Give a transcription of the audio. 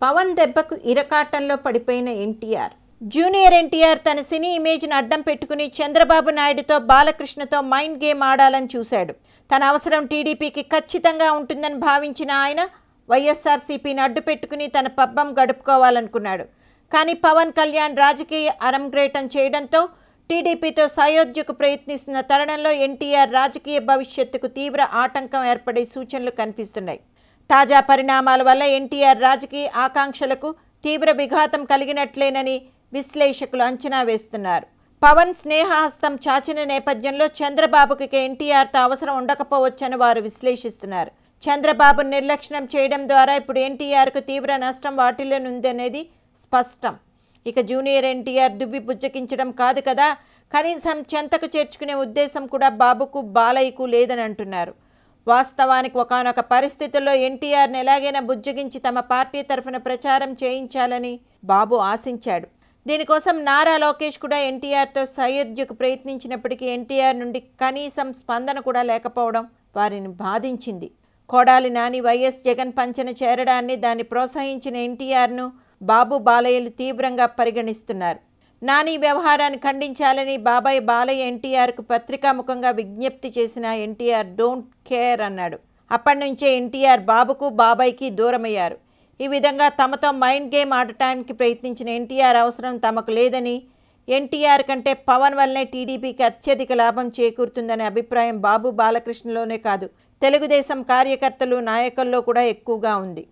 పవన్ దెబ్బకు ఇరకాటంలో పడిపోయిన ఎన్టీఆర్. జూనియర్ ఎన్టీఆర్ తన సినీ ఇమేజ్ను అడ్డం పెట్టుకుని చంద్రబాబు నాయుడుతో బాలకృష్ణతో మైండ్ గేమ్ ఆడాలని చూశాడు. తన అవసరం టీడీపీకి ఖచ్చితంగా ఉంటుందని భావించిన ఆయన వైఎస్ఆర్సీపీని అడ్డు పెట్టుకుని తన పబ్బం గడుపుకోవాలనుకున్నాడు. కానీ పవన్ కళ్యాణ్ రాజకీయ అరంగేట్రం చేయడంతో టీడీపీతో సయోధ్యకు ప్రయత్నిస్తున్న తరుణంలో ఎన్టీఆర్ రాజకీయ భవిష్యత్తుకు తీవ్ర ఆటంకం ఏర్పడే సూచనలు కనిపిస్తున్నాయి. తాజా పరిణామాల వల్ల ఎన్టీఆర్ రాజకీయ ఆకాంక్షలకు తీవ్ర విఘాతం కలిగినట్లేనని విశ్లేషకులు అంచనా వేస్తున్నారు. పవన్ స్నేహహస్తం చాచిన నేపథ్యంలో చంద్రబాబుకి ఎన్టీఆర్తో అవసరం ఉండకపోవచ్చని వారు విశ్లేషిస్తున్నారు. చంద్రబాబు నిర్లక్ష్యం చేయడం ద్వారా ఇప్పుడు ఎన్టీఆర్కు తీవ్ర నష్టం వాటిల్లునుందనేది స్పష్టం. ఇక జూనియర్ ఎన్టీఆర్ దుబ్బి బుజ్జగించడం కాదు కదా, కనీసం చెంతకు చేర్చుకునే ఉద్దేశం కూడా బాబుకు బాలయ్యకు లేదని అంటున్నారు. వాస్తవానికి ఒకానొక పరిస్థితుల్లో ఎన్టీఆర్ని ఎలాగైనా బుజ్జగించి తమ పార్టీ తరఫున ప్రచారం చేయించాలని బాబు ఆశించాడు. దీనికోసం నారా లోకేష్ కూడా ఎన్టీఆర్తో సయోధ్యకు ప్రయత్నించినప్పటికీ ఎన్టీఆర్ నుండి కనీసం స్పందన కూడా లేకపోవడం వారిని బాధించింది. కొడాలి నాని వైఎస్ జగన్ పంచన చేరడాన్ని దాన్ని ప్రోత్సహించిన ఎన్టీఆర్ను బాబు బాలయ్యలు తీవ్రంగా పరిగణిస్తున్నారు. నాని వ్యవహారాన్ని ఖండించాలని బాబాయ్ బాలయ్య ఎన్టీఆర్కు పత్రికాముఖంగా విజ్ఞప్తి చేసిన ఎన్టీఆర్ డోంట్ కేర్ అన్నాడు. అప్పటి నుంచే ఎన్టీఆర్ బాబుకు బాబాయ్కి దూరమయ్యారు. ఈ విధంగా తమతో మైండ్ గేమ్ ఆడటానికి ప్రయత్నించిన ఎన్టీఆర్ అవసరం తమకు లేదని, ఎన్టీఆర్ కంటే పవన్ వల్లనే టీడీపీకి అత్యధిక లాభం చేకూరుతుందనే అభిప్రాయం బాబు బాలకృష్ణలోనే కాదు, తెలుగుదేశం కార్యకర్తలు నాయకుల్లో కూడా ఎక్కువగా ఉంది.